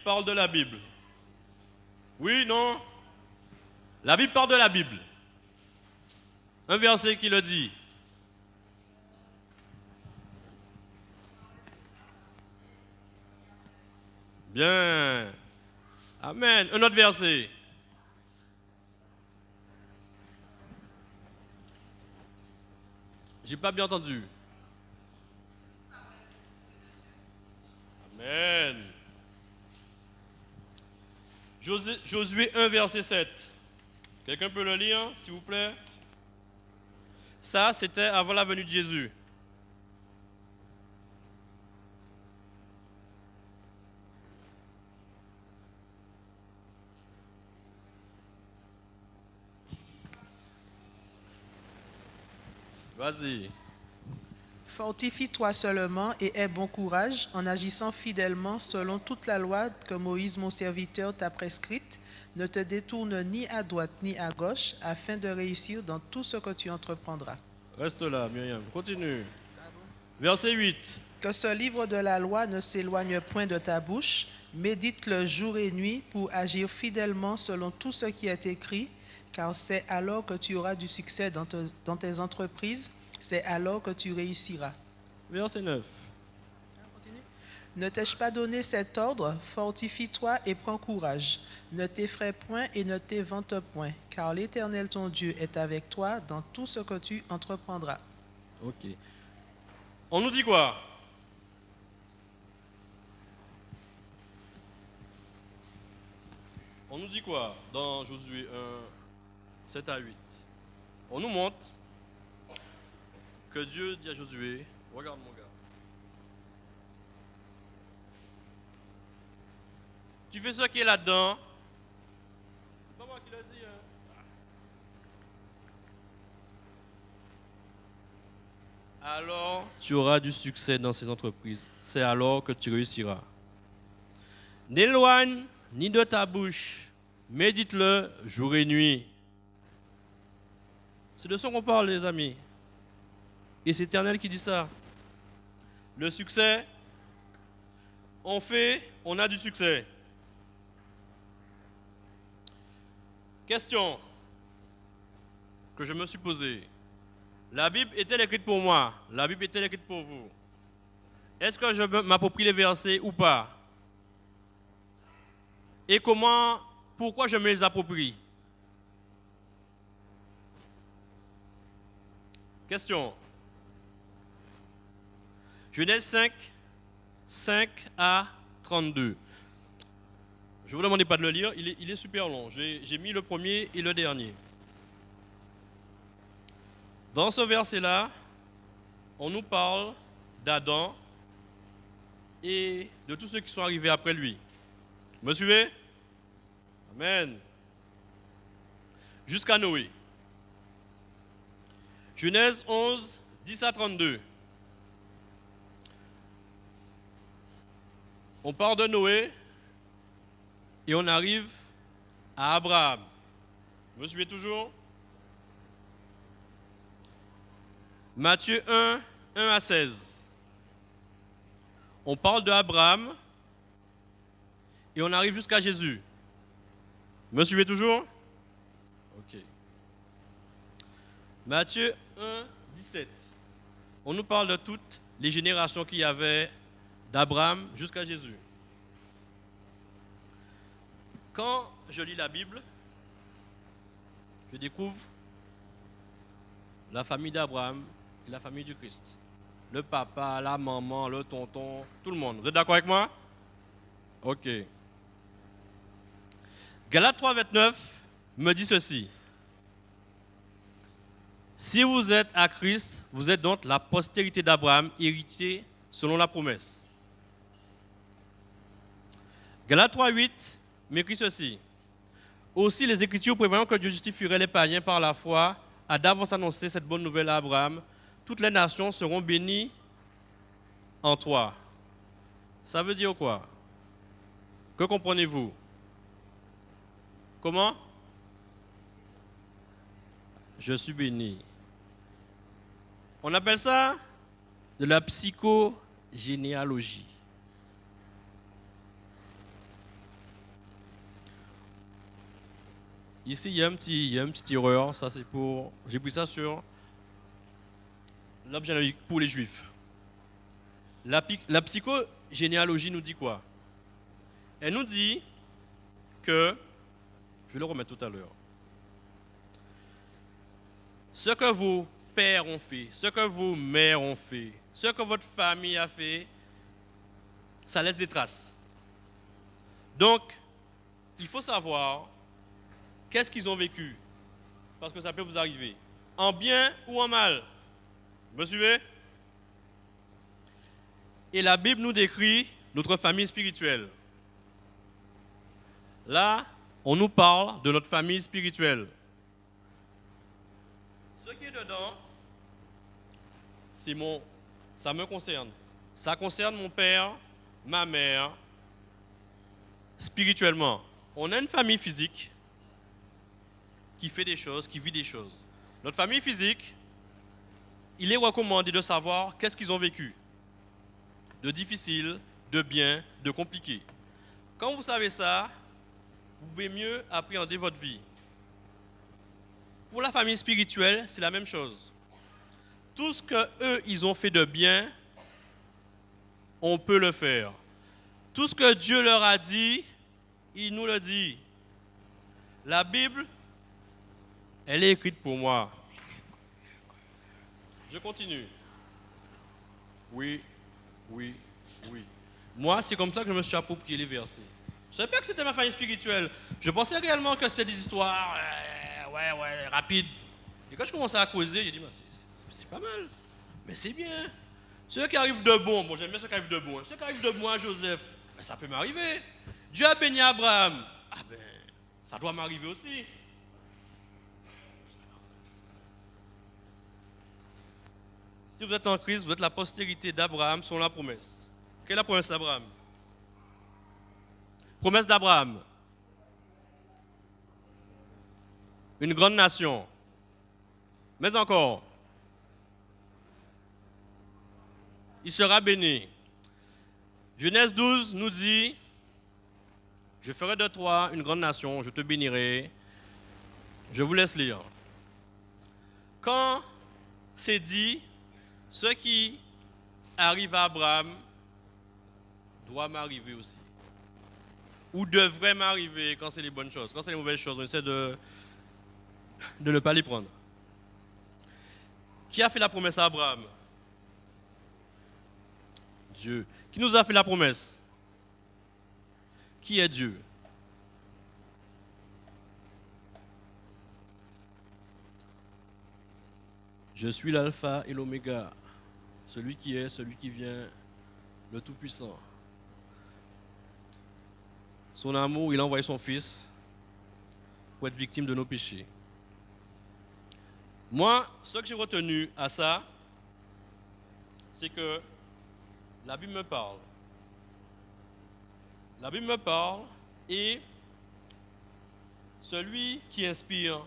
parle de la Bible. Oui, non? La Bible parle de la Bible. Un verset qui le dit. Bien. Amen. Un autre verset. J'ai pas bien entendu. Amen. Josué 1, verset 7. Quelqu'un peut le lire, s'il vous plaît? Ça, c'était avant la venue de Jésus. Vas-y. Fortifie-toi seulement et aie bon courage en agissant fidèlement selon toute la loi que Moïse, mon serviteur, t'a prescrite. Ne te détourne ni à droite ni à gauche afin de réussir dans tout ce que tu entreprendras. Reste là, Myriam. Continue. Verset 8. Que ce livre de la loi ne s'éloigne point de ta bouche, médite-le jour et nuit pour agir fidèlement selon tout ce qui est écrit, car c'est alors que tu auras du succès dans tes entreprises, c'est alors que tu réussiras. Verset 9. Ne t'ai-je pas donné cet ordre? Fortifie-toi et prends courage. Ne t'effraie point et ne t'évente point, car l'Éternel ton Dieu est avec toi dans tout ce que tu entreprendras. Ok. On nous dit quoi? On nous dit quoi dans Josué 1, 7 à 8? On nous montre que Dieu dit à Josué, regarde mon gars, tu fais ce qui est là-dedans. C'est pas moi qui le dis, hein. Alors tu auras du succès dans ces entreprises. C'est alors que tu réussiras. N'éloigne ni de ta bouche, médite-le jour et nuit. C'est de ça qu'on parle, les amis. Et c'est l'Éternel qui dit ça. Le succès, on fait, on a du succès. Question que je me suis posée. La Bible est-elle écrite pour moi? La Bible est-elle écrite pour vous? Est-ce que je m'approprie les versets ou pas? Et comment, pourquoi je me les approprie? Question. Genèse 5, 5 à 32. Je ne vous demande pas de le lire, il est super long. J'ai mis le premier et le dernier. Dans ce verset-là, on nous parle d'Adam et de tous ceux qui sont arrivés après lui. Me suivez? Amen. Jusqu'à Noé. Genèse 11, 10 à 32. On part de Noé et on arrive à Abraham. Vous me suivez toujours? Matthieu 1, 1 à 16. On parle de Abraham et on arrive jusqu'à Jésus. Me suivez toujours? Ok. Matthieu 1, 17. On nous parle de toutes les générations qu'il y avait d'Abraham jusqu'à Jésus. Quand je lis la Bible, je découvre la famille d'Abraham et la famille du Christ. Le papa, la maman, le tonton, tout le monde. Vous êtes d'accord avec moi? Ok. Galates 3, 29 me dit ceci. Si vous êtes à Christ, vous êtes donc la postérité d'Abraham, héritier selon la promesse. Galates 3, 8 m'écrit ceci. Aussi, les Écritures prévoyant que Dieu justifierait les païens par la foi, a d'avance annoncé cette bonne nouvelle à Abraham. Toutes les nations seront bénies en toi. Ça veut dire quoi? Que comprenez-vous? Comment? Je suis béni. On appelle ça de la psychogénéalogie. Ici, il y a un petit tireur. Ça, c'est pour. J'ai pris ça sur l'objet généalogique pour les Juifs. La psychogénéalogie nous dit quoi? Elle nous dit que, je vais le remettre tout à l'heure, ce que vos pères ont fait, ce que vos mères ont fait, ce que votre famille a fait, ça laisse des traces. Donc, il faut savoir qu'est-ce qu'ils ont vécu, parce que ça peut vous arriver, en bien ou en mal. Vous me suivez? Et la Bible nous décrit notre famille spirituelle. Là, on nous parle de notre famille spirituelle. Ce qui est dedans, ça me concerne. Ça concerne mon père, ma mère, spirituellement. On a une famille physique qui fait des choses, qui vit des choses. Notre famille physique, il est recommandé de savoir qu'est-ce qu'ils ont vécu. De difficile, de bien, de compliqué. Quand vous savez ça, vous pouvez mieux appréhender votre vie. Pour la famille spirituelle, c'est la même chose. Tout ce qu'eux, ils ont fait de bien, on peut le faire. Tout ce que Dieu leur a dit, il nous le dit. La Bible, elle est écrite pour moi. Je continue. Oui, oui, oui. Moi, c'est comme ça que je me suis approprié les versets. Je ne savais pas que c'était ma famille spirituelle. Je pensais réellement que c'était des histoires, rapides. Et quand je commençais à causer, j'ai dit, c'est pas mal. Mais c'est bien. Ceux qui arrivent de bon, j'aime bien ceux qui arrivent de bon. Ceux qui arrivent de bon à Joseph, ça peut m'arriver. Dieu a béni Abraham. Ça doit m'arriver aussi. Si vous êtes en Christ, vous êtes la postérité d'Abraham selon la promesse. Quelle est la promesse d'Abraham? Promesse d'Abraham. Une grande nation. Mais encore, il sera béni. Genèse 12 nous dit, je ferai de toi une grande nation, je te bénirai. Je vous laisse lire. Quand c'est dit, ce qui arrive à Abraham doit m'arriver aussi. Ou devrait m'arriver quand c'est les bonnes choses. Quand c'est les mauvaises choses, on essaie de ne pas les prendre. Qui a fait la promesse à Abraham? Dieu. Qui nous a fait la promesse? Qui est Dieu? Je suis l'alpha et l'oméga, celui qui est, celui qui vient, le Tout-Puissant. Son amour, il a envoyé son Fils pour être victime de nos péchés. Moi, ce que j'ai retenu à ça, c'est que la Bible me parle. La Bible me parle et celui qui inspire,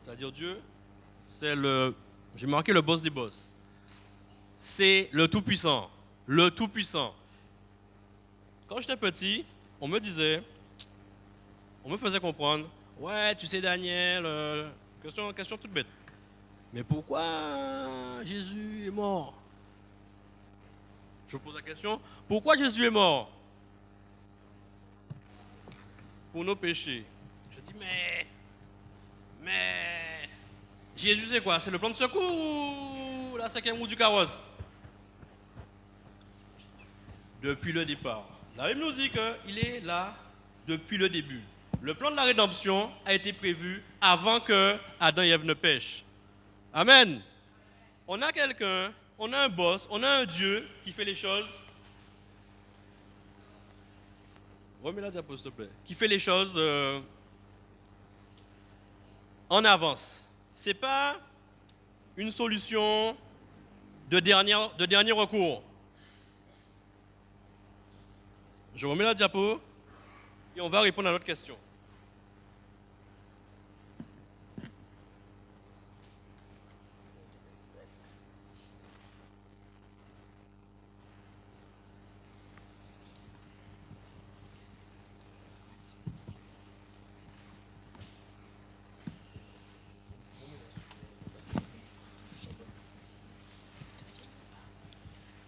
c'est-à-dire Dieu, j'ai marqué le boss des boss. C'est le Tout-Puissant. Le Tout-Puissant. Quand j'étais petit, on me faisait comprendre, ouais, tu sais Daniel, question toute bête. Mais pourquoi Jésus est mort? Je pose la question, pourquoi Jésus est mort? Pour nos péchés. Je dis, mais, Jésus c'est quoi? C'est le plan de secours ou la cinquième roue du carrosse? Depuis le départ. La Bible nous dit qu'il est là depuis le début. Le plan de la rédemption a été prévu avant que Adam et Ève ne pêchent. Amen. On a quelqu'un, on a un boss, on a un Dieu qui fait les choses. Remets la diapo, s'il te plaît. Qui fait les choses en avance. Ce n'est pas une solution de dernier recours. Je remets la diapo et on va répondre à notre question.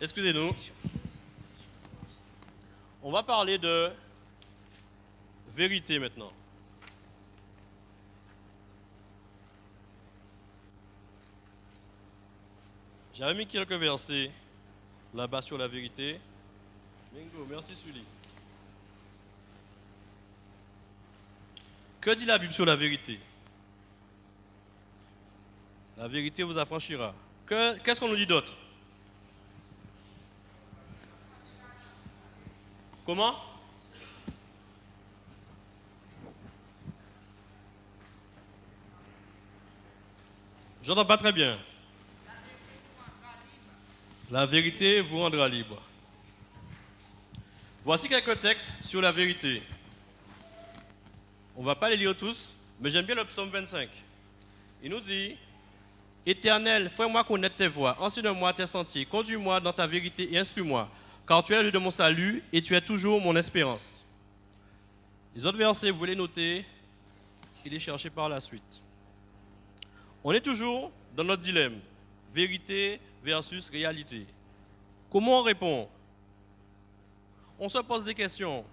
Excusez-nous. On va parler de vérité maintenant. J'avais mis quelques versets là-bas sur la vérité. Bingo, merci Sully. Que dit la Bible sur la vérité? La vérité vous affranchira. Qu'est-ce qu'on nous dit d'autre? Comment? J'entends pas très bien. La vérité vous rendra libre. Voici quelques textes sur la vérité. On ne va pas les lire tous, mais j'aime bien le psaume 25. Il nous dit: Éternel, fais-moi connaître tes voies, enseigne-moi tes sentiers, conduis-moi dans ta vérité et instruis-moi, car tu es le lieu de mon salut et tu es toujours mon espérance. Les autres versets, vous les noter et les chercher par la suite. On est toujours dans notre dilemme, vérité versus réalité. Comment on répond? On se pose des questions.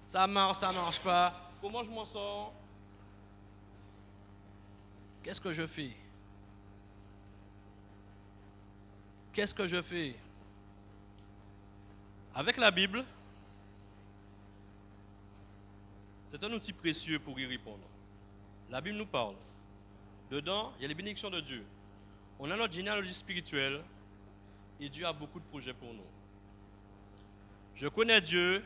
Ça marche pas. Comment je m'en sors? Qu'est-ce que je fais? Qu'est-ce que je fais? Avec la Bible, c'est un outil précieux pour y répondre. La Bible nous parle. Dedans, il y a les bénédictions de Dieu. On a notre généalogie spirituelle et Dieu a beaucoup de projets pour nous. Je connais Dieu,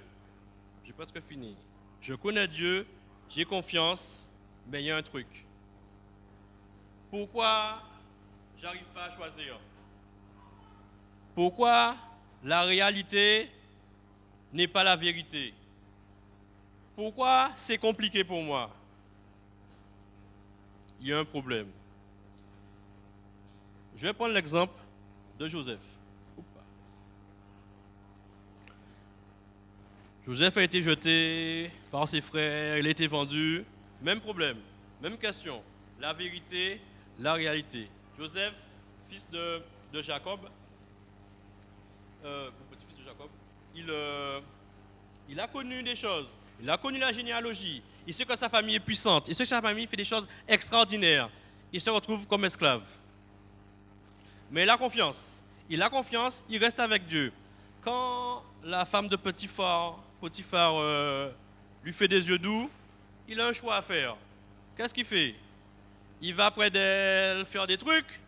j'ai presque fini. Je connais Dieu, j'ai confiance, mais il y a un truc. Pourquoi j'arrive pas à choisir? Pourquoi la réalité n'est pas la vérité? Pourquoi c'est compliqué pour moi? Il y a un problème. Je vais prendre l'exemple de Joseph. Joseph a été jeté par ses frères, il a été vendu. Même problème, même question. La vérité, la réalité. Joseph, fils de Jacob, petit-fils de Jacob, il a connu des choses. Il a connu la généalogie. Il sait que sa famille est puissante. Il sait que sa famille fait des choses extraordinaires. Il se retrouve comme esclave. Mais il a confiance. Il reste avec Dieu. Quand la femme de Potiphar lui fait des yeux doux, il a un choix à faire. Qu'est-ce qu'il fait? Il va près d'elle faire des trucs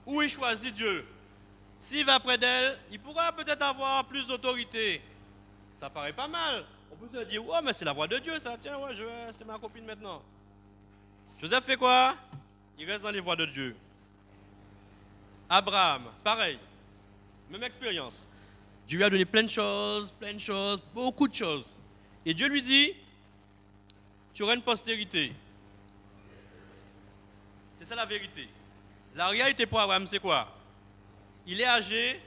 ou il choisit Dieu? S'il va près d'elle, il pourra peut-être avoir plus d'autorité. Ça paraît pas mal. On peut se dire, oh, mais c'est la voix de Dieu, ça. Tiens, ouais, c'est ma copine maintenant. Joseph fait quoi? Il reste dans les voies de Dieu. Abraham, pareil. Même expérience. Dieu lui a donné plein de choses, beaucoup de choses. Et Dieu lui dit, tu auras une postérité. C'est ça la vérité. La réalité pour Abraham, c'est quoi? Il est âgé,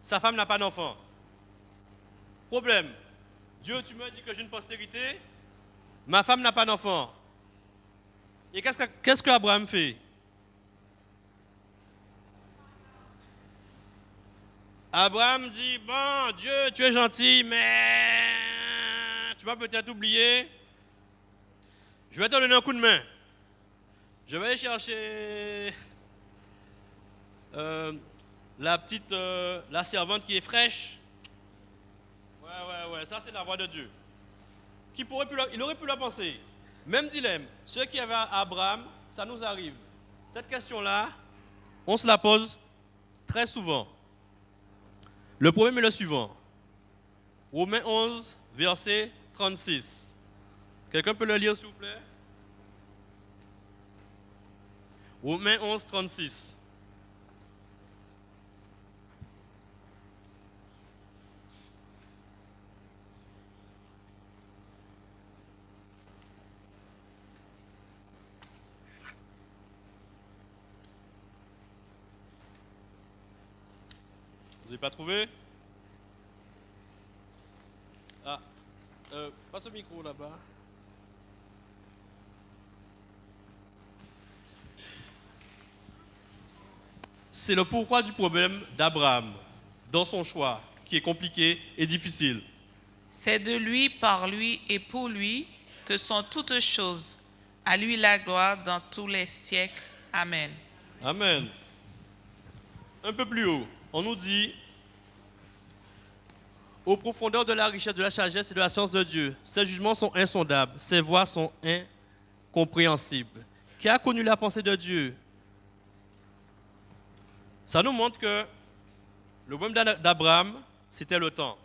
sa femme n'a pas d'enfant. Problème. Dieu, tu me dis que j'ai une postérité, ma femme n'a pas d'enfant. Et qu'est-ce que Abraham fait? Abraham dit, bon, Dieu, tu es gentil, mais tu vas peut-être oublier. Je vais te donner un coup de main. Je vais aller chercher la servante qui est fraîche. Ouais, ça c'est la voix de Dieu. Il aurait pu la penser. Même dilemme. Ceux qui avaient Abraham, ça nous arrive. Cette question-là, on se la pose très souvent. Le problème est le suivant. Romains 11, verset 36. Quelqu'un peut le lire, s'il vous plaît? Romains 11, 36. Vous n'avez pas trouvé? Ah, passe le micro là-bas. c'est le pourquoi du problème d'Abraham dans son choix, qui est compliqué et difficile. C'est de lui, par lui et pour lui que sont toutes choses. À lui la gloire dans tous les siècles. Amen. Amen. Un peu plus haut, on nous dit aux profondeurs de la richesse, de la sagesse et de la science de Dieu, ses jugements sont insondables, ses voies sont incompréhensibles. Qui a connu la pensée de Dieu? Ça nous montre que le problème d'Abraham, c'était le temps.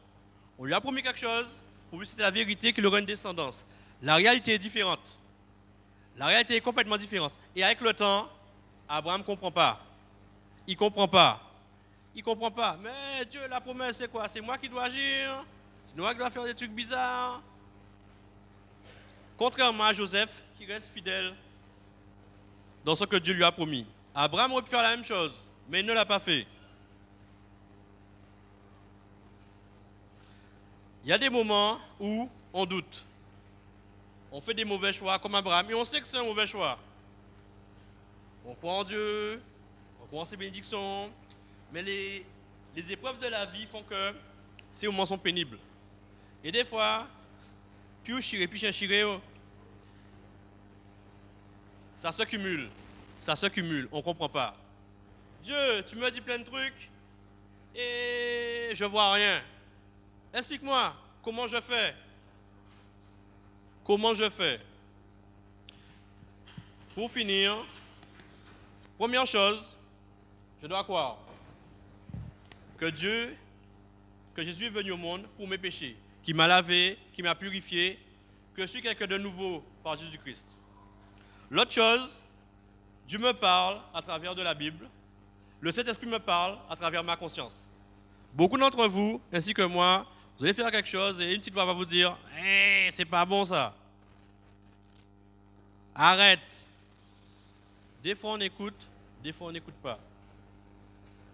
On lui a promis quelque chose, pour lui c'était la vérité qu'il aurait une descendance. La réalité est différente. La réalité est complètement différente. Et avec le temps, Abraham ne comprend pas. Il ne comprend pas. Il ne comprend pas. Mais Dieu, la promesse, c'est quoi? C'est moi qui dois agir? C'est moi qui dois faire des trucs bizarres? Contrairement à Joseph, qui reste fidèle dans ce que Dieu lui a promis. Abraham aurait pu faire la même chose, mais il ne l'a pas fait. Il y a des moments où on doute. On fait des mauvais choix comme Abraham, et on sait que c'est un mauvais choix. On croit en Dieu, on croit en ses bénédictions, mais les épreuves de la vie font que ces moments sont pénibles. Et des fois, puis chiré, ça se cumule, on ne comprend pas. Dieu, tu me dis plein de trucs et je vois rien. Explique-moi, comment je fais? Comment je fais? Pour finir, première chose, je dois croire que Jésus est venu au monde pour mes péchés, qui m'a lavé, qui m'a purifié, que je suis quelqu'un de nouveau par Jésus-Christ. L'autre chose, Dieu me parle à travers de la Bible, le Saint-Esprit me parle à travers ma conscience. Beaucoup d'entre vous, ainsi que moi, vous allez faire quelque chose et une petite voix va vous dire « Hey, c'est pas bon ça. Arrête. » Des fois on écoute, des fois on n'écoute pas.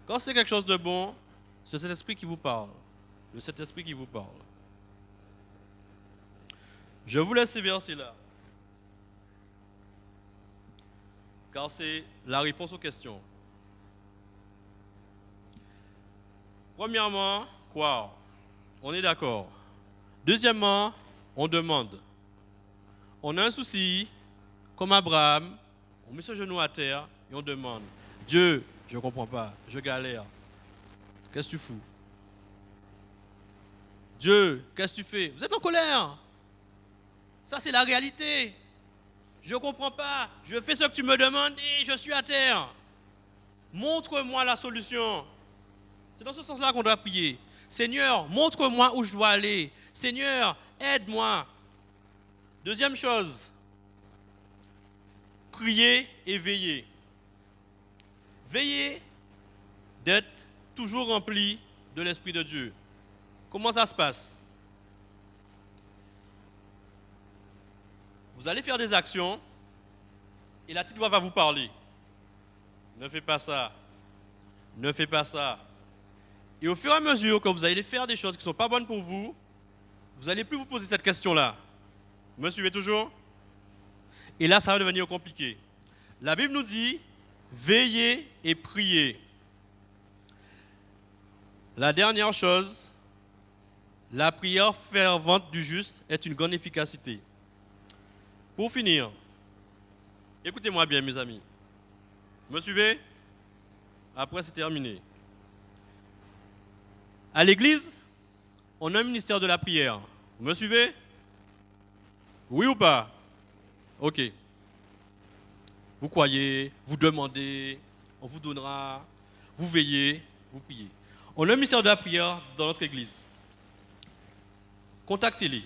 Quand c'est quelque chose de bon, c'est cet esprit qui vous parle. Le Saint-Esprit qui vous parle. Je vous laisse ces versets-là. Car c'est la réponse aux questions. Premièrement, croire. On est d'accord. Deuxièmement, on demande. On a un souci, comme Abraham, on met ses genoux à terre et on demande. Dieu, je ne comprends pas, je galère. Qu'est-ce que tu fous? Dieu, qu'est-ce que tu fais? Vous êtes en colère. Ça, c'est la réalité. Je ne comprends pas. Je fais ce que tu me demandes et je suis à terre. Montre-moi la solution. C'est dans ce sens-là qu'on doit prier. Seigneur, montre-moi où je dois aller. Seigneur, aide-moi. Deuxième chose, prier et veiller. Veiller d'être toujours rempli de l'Esprit de Dieu. Comment ça se passe? Vous allez faire des actions et la petite voix va vous parler. Ne fais pas ça. Ne fais pas ça. Et au fur et à mesure que vous allez faire des choses qui ne sont pas bonnes pour vous, vous n'allez plus vous poser cette question-là. Vous me suivez toujours? Et là, ça va devenir compliqué. La Bible nous dit, veillez et priez. La dernière chose, la prière fervente du juste est une grande efficacité. Pour finir, écoutez-moi bien, mes amis. Vous me suivez? Après, c'est terminé. À l'église, on a un ministère de la prière. Vous me suivez? Oui ou pas? Ok. Vous croyez, vous demandez, on vous donnera, vous veillez, vous priez. On a un ministère de la prière dans notre église. Contactez-les.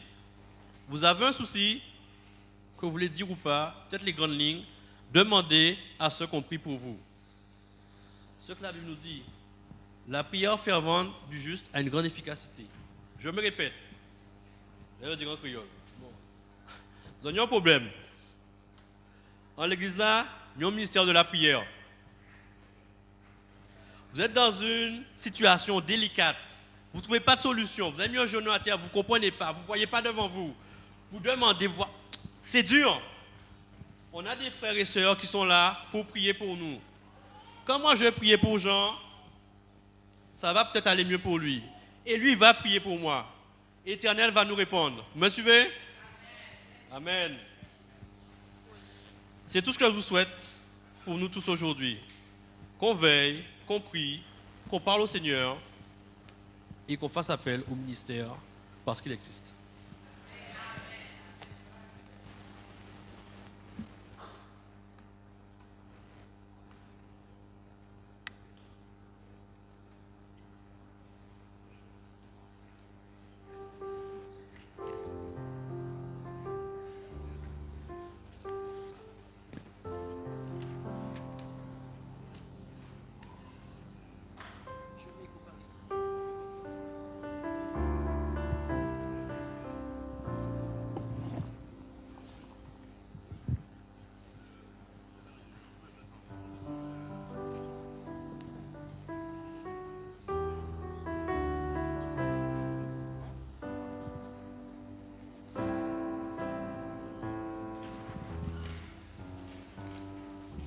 Vous avez un souci, que vous voulez dire ou pas, peut-être les grandes lignes, demandez à ceux qui ont pris pour vous. Ce que la Bible nous dit, la prière fervente du juste a une grande efficacité. Je me répète. Je vais dire en créole. Bon. Vous avez un problème. En l'église là, il y a un ministère de la prière. Vous êtes dans une situation délicate. Vous ne trouvez pas de solution. Vous avez mis un genou à terre, vous ne comprenez pas, vous ne voyez pas devant vous. Vous demandez, c'est dur. On a des frères et sœurs qui sont là pour prier pour nous. Quand moi je vais prier pour Jean, ça va peut-être aller mieux pour lui. Et lui va prier pour moi. L'Éternel va nous répondre. Vous me suivez? Amen. C'est tout ce que je vous souhaite pour nous tous aujourd'hui. Qu'on veille, qu'on prie, qu'on parle au Seigneur et qu'on fasse appel au ministère parce qu'il existe.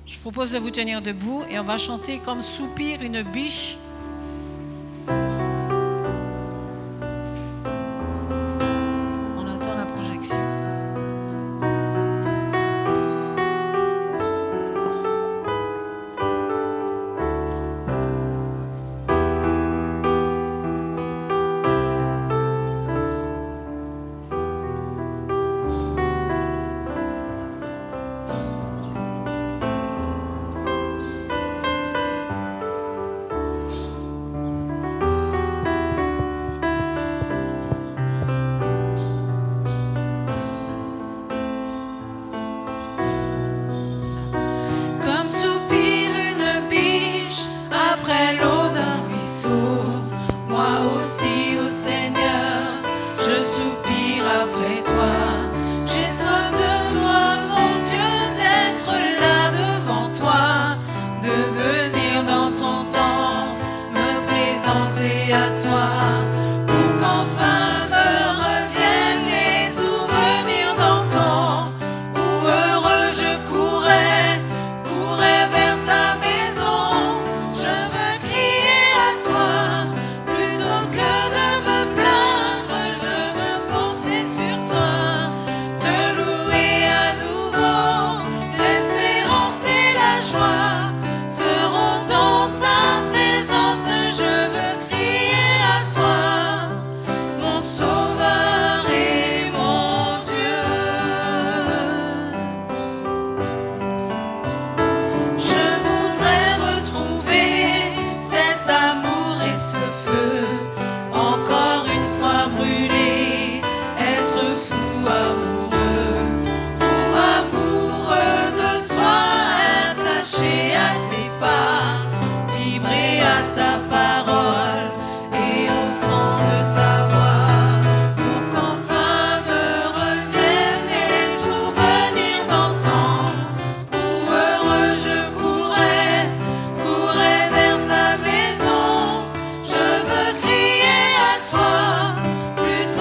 Je propose de vous tenir debout et on va chanter comme soupire une biche. On attend la projection. Comme soupire une biche après l'eau d'un ruisseau, moi aussi, ô Seigneur, je soupire après toi. J'ai soif de toi, mon Dieu, d'être là devant toi, de venir dans ton temps, me présenter à toi, pour qu'enfin me reviennent les souvenirs d'antan, où heureux je courais vers ta maison. Je veux crier à toi, plutôt que de me plaindre, je veux compter sur toi, te louer à nouveau. L'espérance et la joie seront dans ta présence. Je veux crier à toi, mon Sauveur et mon Dieu. Je voudrais retrouver cet amour et ce feu, encore une fois brûler, être fou amoureux de toi, attaché à tes pas, vibrer à ta parole et au son de ta voix, pour qu'enfin me reviennent les souvenirs d'antan, où heureux je courais vers ta maison. Je veux crier à toi, plutôt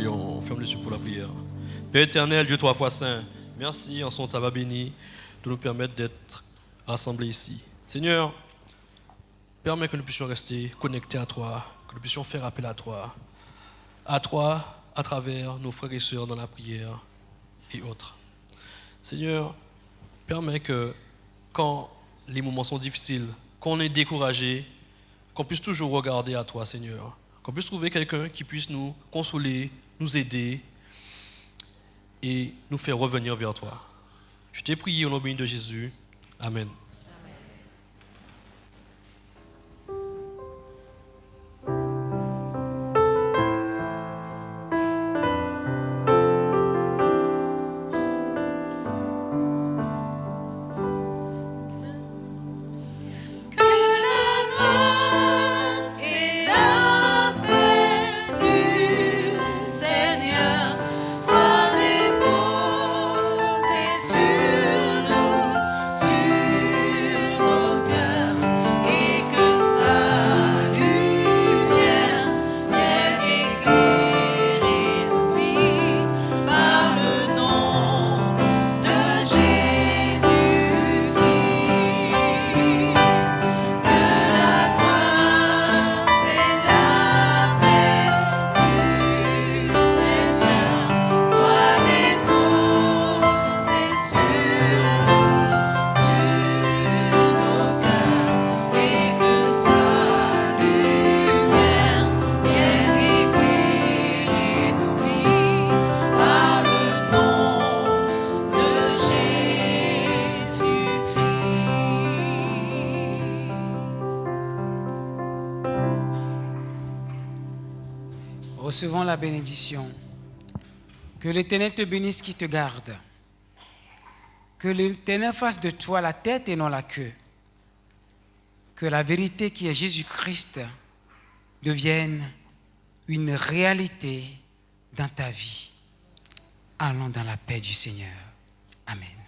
et on ferme les yeux pour la prière. Père éternel, Dieu trois fois saint, merci en son tabac béni de nous permettre d'être rassemblés ici. Seigneur, permets que nous puissions rester connectés à toi, que nous puissions faire appel à toi à travers nos frères et sœurs dans la prière et autres. Seigneur, permets que quand les moments sont difficiles, quand on est découragé, qu'on puisse toujours regarder à toi, Seigneur. Qu'on puisse trouver quelqu'un qui puisse nous consoler, nous aider et nous faire revenir vers toi. Je t'ai prié au nom béni de Jésus. Amen. Recevons la bénédiction. Que l'Éternel te bénisse qui te garde. Que l'Éternel fasse de toi la tête et non la queue. Que la vérité qui est Jésus-Christ devienne une réalité dans ta vie. Allons dans la paix du Seigneur. Amen.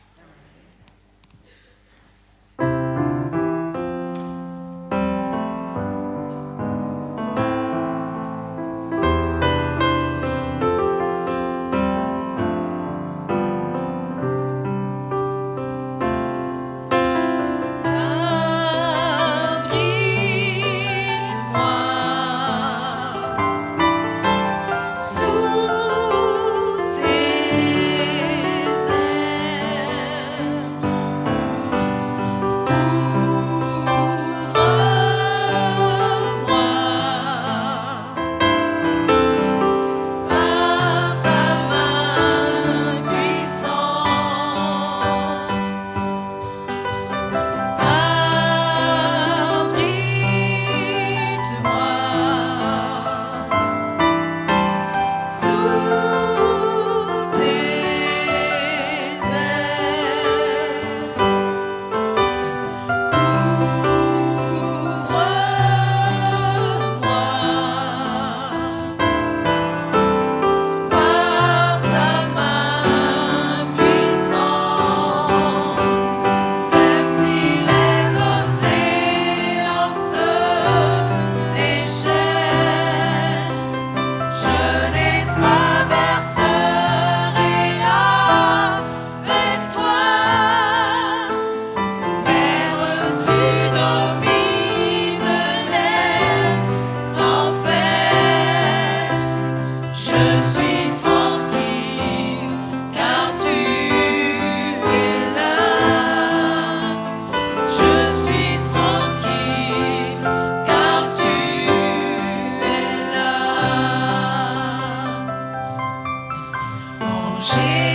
Jésus.